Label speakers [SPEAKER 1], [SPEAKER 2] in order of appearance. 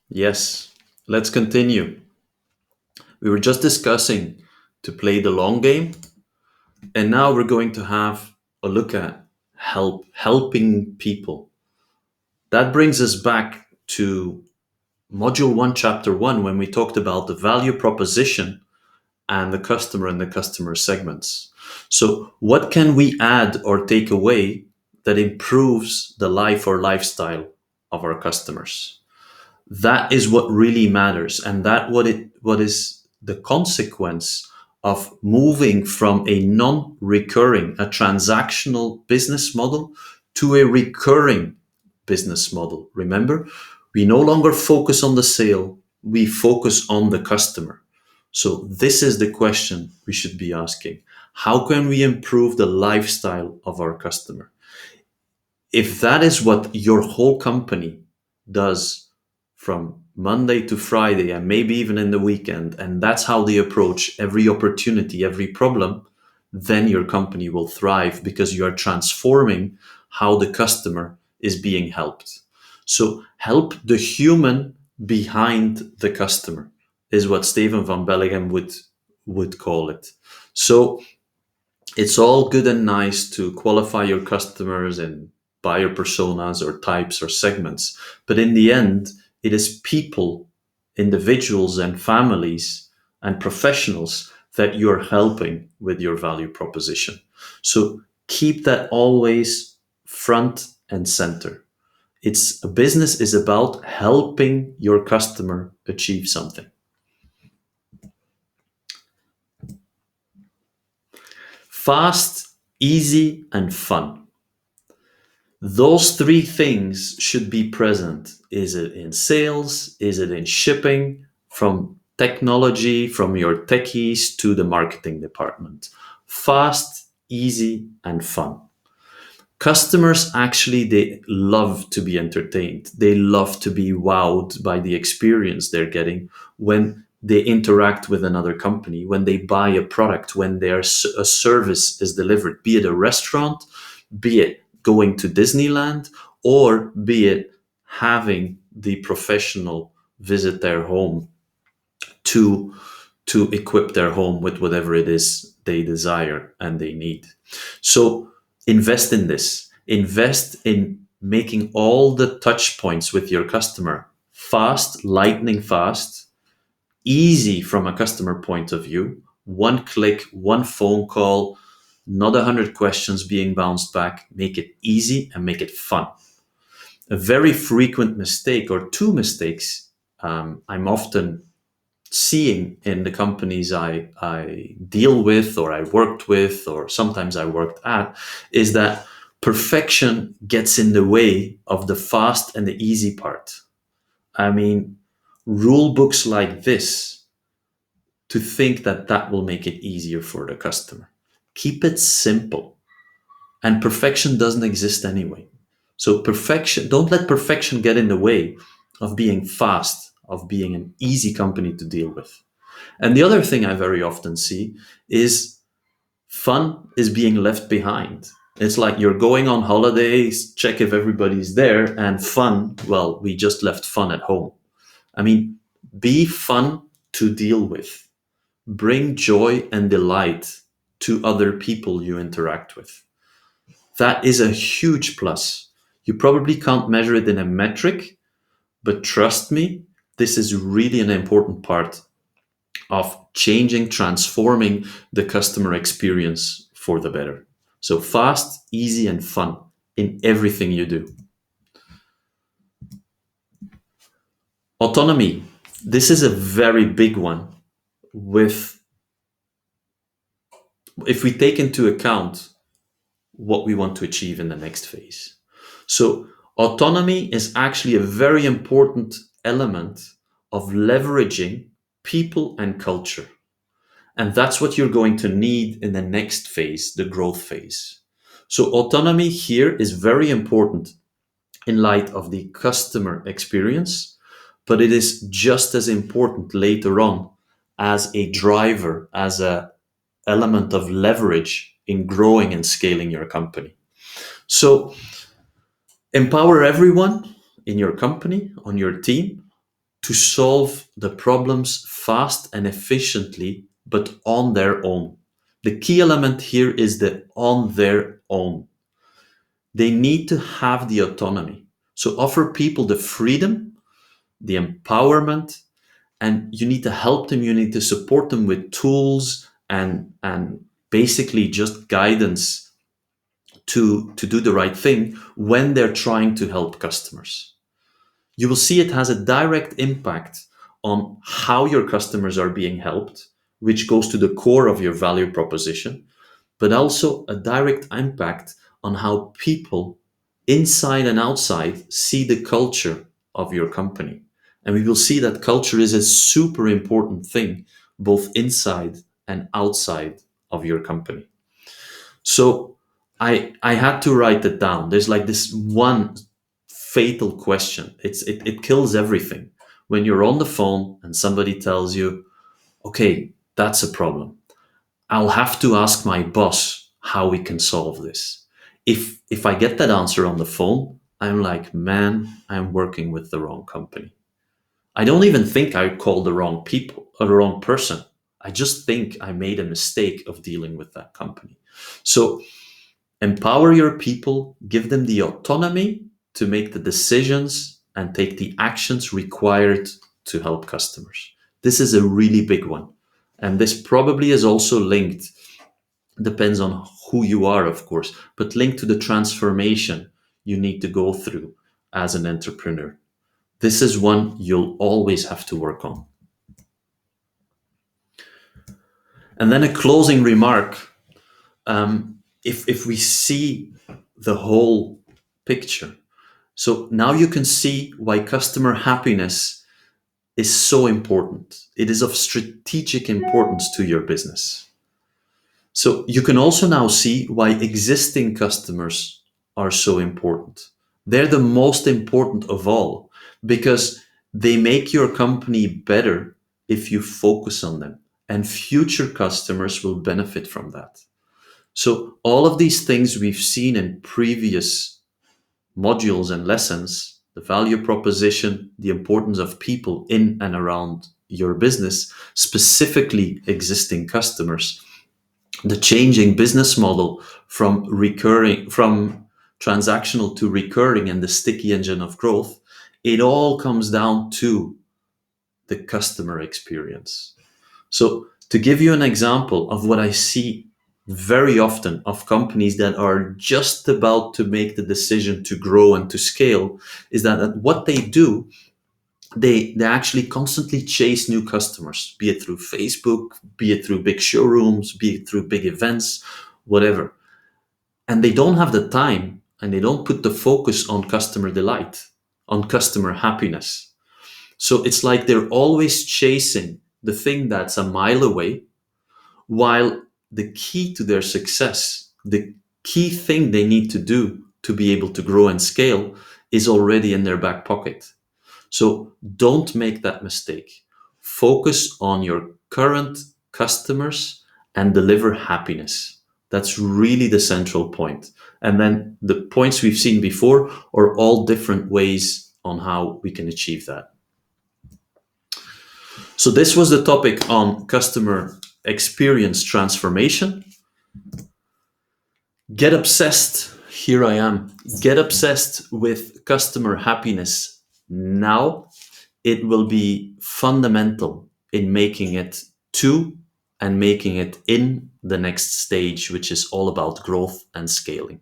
[SPEAKER 1] Yes, let's continue. We were just discussing to play the long game, and now we're going to have a look at helping people. That brings us back to module 1, chapter 1, when we talked about the value proposition and the customer segments. So, what can we add or take away that improves the life or lifestyle of our customers? That is what really matters, and what is the consequence of moving from a non-recurring, a transactional business model to a recurring business model. Remember, we no longer focus on the sale, we focus on the customer. So this is the question we should be asking: how can we improve the lifestyle of our customer? If that is what your whole company does from Monday to Friday and maybe even in the weekend, and that's how they approach every opportunity, every problem, then your company will thrive because you are transforming how the customer is being helped. So help the human behind the customer is what Steven van Bellegem would call it. So it's all good and nice to qualify your customers and buyer personas or types or segments. But in the end, it is people, individuals and families and professionals that you're helping with your value proposition. So keep that always front and center. It's a business is about helping your customer achieve something. Fast, easy, and fun. Those three things should be present. Is it in sales? Is it in shipping? From technology, from your techies to the marketing department. Fast, easy, and fun. Customers actually, they love to be entertained. They love to be wowed by the experience they're getting when they interact with another company, when they buy a product, when a service is delivered, be it a restaurant, be it going to Disneyland, or be it having the professional visit their home to equip their home with whatever it is they desire and they need. So invest in this. Invest in making all the touch points with your customer fast, lightning fast, easy from a customer point of view. One click, one phone call, not 100 questions being bounced back. Make it easy and make it fun. A very frequent mistake, or two mistakes, I'm often seeing in the companies I deal with, or I worked with, or sometimes I worked at, is that perfection gets in the way of the fast and the easy part. I mean, rule books like this, to think that that will make it easier for the customer. Keep it simple. And perfection doesn't exist anyway. So perfection, don't let perfection get in the way of being fast, of being an easy company to deal with. And the other thing I very often see is fun is being left behind. It's like you're going on holidays, check if everybody's there, and fun, well, we just left fun at home. I mean, be fun to deal with. Bring joy and delight to other people you interact with. That is a huge plus. You probably can't measure it in a metric, but trust me, this is really an important part of changing, transforming the customer experience for the better. So fast, easy, and fun in everything you do. Autonomy. This is a very big one with if we take into account what we want to achieve in the next phase. So autonomy is actually a very important element of leveraging people and culture. And that's what you're going to need in the next phase, the growth phase. So autonomy here is very important in light of the customer experience, but it is just as important later on as a driver, as a element of leverage in growing and scaling your company. So empower everyone in your company, on your team, to solve the problems fast and efficiently, but on their own. The key element here is the on their own. They need to have the autonomy. So offer people the freedom, the empowerment, and you need to help them, you need to support them with tools and basically just guidance to do the right thing when they're trying to help customers. You will see it has a direct impact on how your customers are being helped, which goes to the core of your value proposition, but also a direct impact on how people inside and outside see the culture of your company. And we will see that culture is a super important thing, both inside and outside of your company. So I had to write it down. There's like this one fatal question. It kills everything. When you're on the phone and somebody tells you, okay, that's a problem. I'll have to ask my boss how we can solve this. If I get that answer on the phone, I'm like, man, I'm working with the wrong company. I don't even think I called the wrong people or the wrong person. I just think I made a mistake of dealing with that company. So empower your people, give them the autonomy to make the decisions and take the actions required to help customers. This is a really big one. And this probably is also linked, depends on who you are, of course, but linked to the transformation you need to go through as an entrepreneur. This is one you'll always have to work on. And then a closing remark. If we see the whole picture, so now you can see why customer happiness is so important. It is of strategic importance to your business. So you can also now see why existing customers are so important. They're the most important of all because they make your company better if you focus on them, and future customers will benefit from that. So all of these things we've seen in previous modules and lessons, the value proposition, the importance of people in and around your business, specifically existing customers, the changing business model from transactional to recurring, and the sticky engine of growth, it all comes down to the customer experience. So to give you an example of what I see very often of companies that are just about to make the decision to grow and to scale, is that what they do, they actually constantly chase new customers, be it through Facebook, be it through big showrooms, be it through big events, whatever. And they don't have the time and they don't put the focus on customer delight, on customer happiness. So it's like they're always chasing the thing that's a mile away, while the key to their success, the key thing they need to do to be able to grow and scale, is already in their back pocket. So don't make that mistake. Focus on your current customers and deliver happiness. That's really the central point. And then the points we've seen before are all different ways on how we can achieve that. So this was the topic on customer experience transformation. Get obsessed. Here I am. Get obsessed with customer happiness now. It will be fundamental in making it to and making it in the next stage, which is all about growth and scaling.